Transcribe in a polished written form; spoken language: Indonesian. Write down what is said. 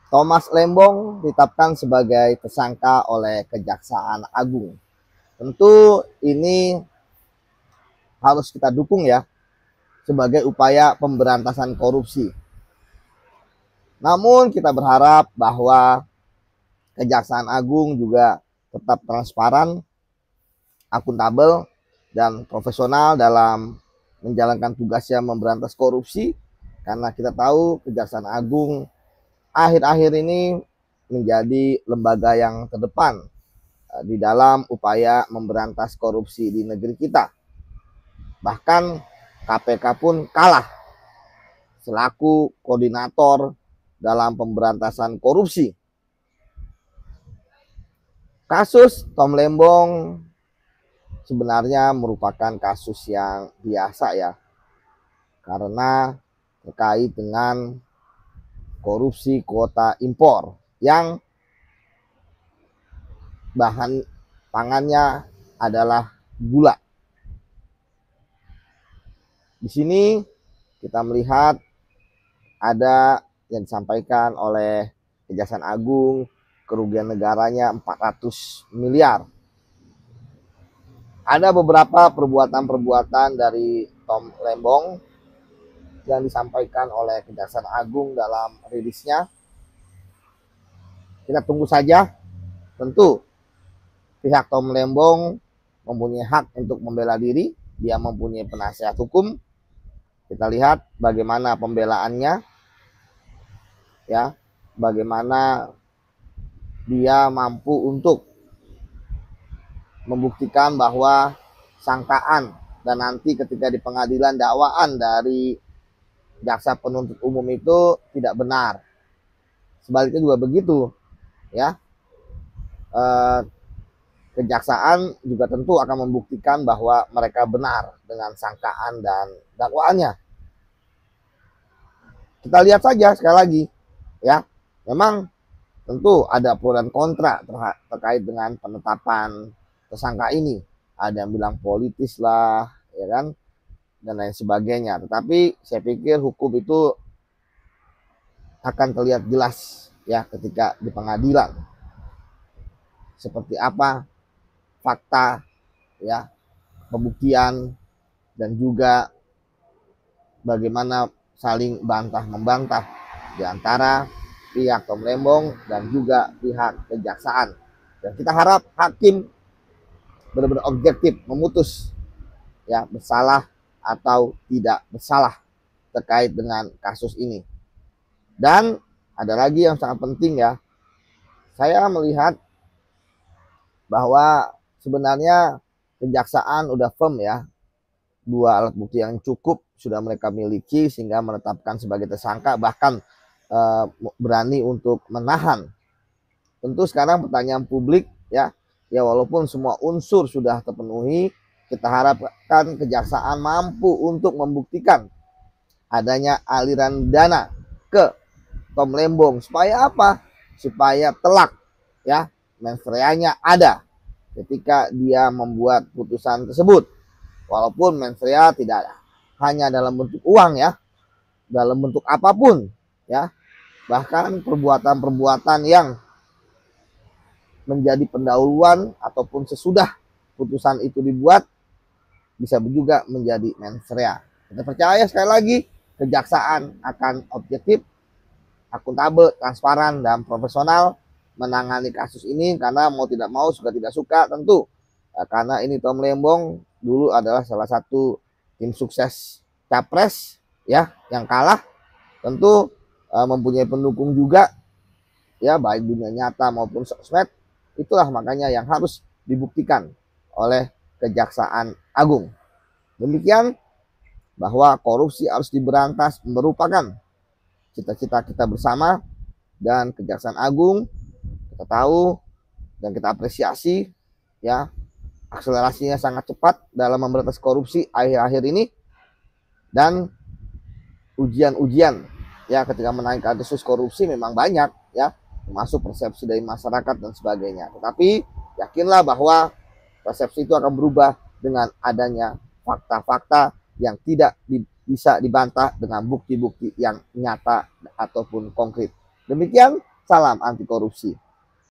Thomas Lembong ditetapkan sebagai tersangka oleh Kejaksaan Agung. Tentu ini harus kita dukung ya sebagai upaya pemberantasan korupsi. Namun kita berharap bahwa Kejaksaan Agung juga tetap transparan, akuntabel, dan profesional dalam menjalankan tugasnya memberantas korupsi, karena kita tahu Kejaksaan Agung akhir-akhir ini menjadi lembaga yang terdepan di dalam upaya memberantas korupsi di negeri kita. Bahkan KPK pun kalah selaku koordinator dalam pemberantasan korupsi. Kasus Tom Lembong sebenarnya merupakan kasus yang biasa ya, karena terkait dengan korupsi kuota impor yang bahan pangannya adalah gula. Di sini kita melihat ada yang disampaikan oleh Kejaksaan Agung kerugian negaranya 400 miliar. Ada beberapa perbuatan-perbuatan dari Tom Lembong yang disampaikan oleh Kejaksaan Agung dalam rilisnya. Kita tunggu saja. Tentu pihak Tom Lembong mempunyai hak untuk membela diri, dia mempunyai penasihat hukum. Kita lihat bagaimana pembelaannya, ya, bagaimana dia mampu untuk membuktikan bahwa sangkaan dan nanti ketika di pengadilan dakwaan dari jaksa penuntut umum itu tidak benar. Sebaliknya juga begitu, ya. Kejaksaan juga tentu akan membuktikan bahwa mereka benar dengan sangkaan dan dakwaannya. Kita lihat saja sekali lagi, ya. Memang tentu ada pro dan kontra terkait dengan penetapan tersangka ini. Ada yang bilang politis lah, ya kan, dan lain sebagainya. Tetapi saya pikir hukum itu akan terlihat jelas ya ketika di pengadilan. Seperti apa fakta, ya, pembuktian, dan juga bagaimana saling bantah membantah di antara pihak Tom Lembong dan juga pihak kejaksaan. Dan kita harap hakim benar-benar objektif memutus ya bersalah atau tidak bersalah terkait dengan kasus ini. Dan ada lagi yang sangat penting ya, saya melihat bahwa sebenarnya kejaksaan udah firm ya, 2 alat bukti yang cukup sudah mereka miliki sehingga menetapkan sebagai tersangka, bahkan berani untuk menahan. Tentu sekarang pertanyaan publik ya walaupun semua unsur sudah terpenuhi, kita harapkan kejaksaan mampu untuk membuktikan adanya aliran dana ke Tom Lembong. Supaya apa? Supaya telak ya mens reanya ada ketika dia membuat putusan tersebut. Walaupun mens rea tidak hanya dalam bentuk uang ya, dalam bentuk apapun ya. Bahkan perbuatan-perbuatan yang menjadi pendahuluan ataupun sesudah putusan itu dibuat bisa juga menjadi mens rea. Kita percaya sekali lagi kejaksaan akan objektif, akuntabel, transparan, dan profesional menangani kasus ini, karena mau tidak mau, suka tidak suka tentu karena ini Tom Lembong dulu adalah salah satu tim sukses capres ya yang kalah, tentu mempunyai pendukung juga ya baik dunia nyata maupun sosmed. Itulah makanya yang harus dibuktikan oleh Kejaksaan Agung. Demikian bahwa korupsi harus diberantas merupakan cita-cita kita bersama, dan Kejaksaan Agung kita tahu dan kita apresiasi ya akselerasinya sangat cepat dalam memberantas korupsi akhir-akhir ini, dan ujian-ujian ya ketika menangani kasus korupsi memang banyak ya, termasuk persepsi dari masyarakat dan sebagainya. Tetapi yakinlah bahwa persepsi itu akan berubah dengan adanya fakta-fakta yang tidak bisa dibantah dengan bukti-bukti yang nyata ataupun konkret. Demikian Salam anti korupsi.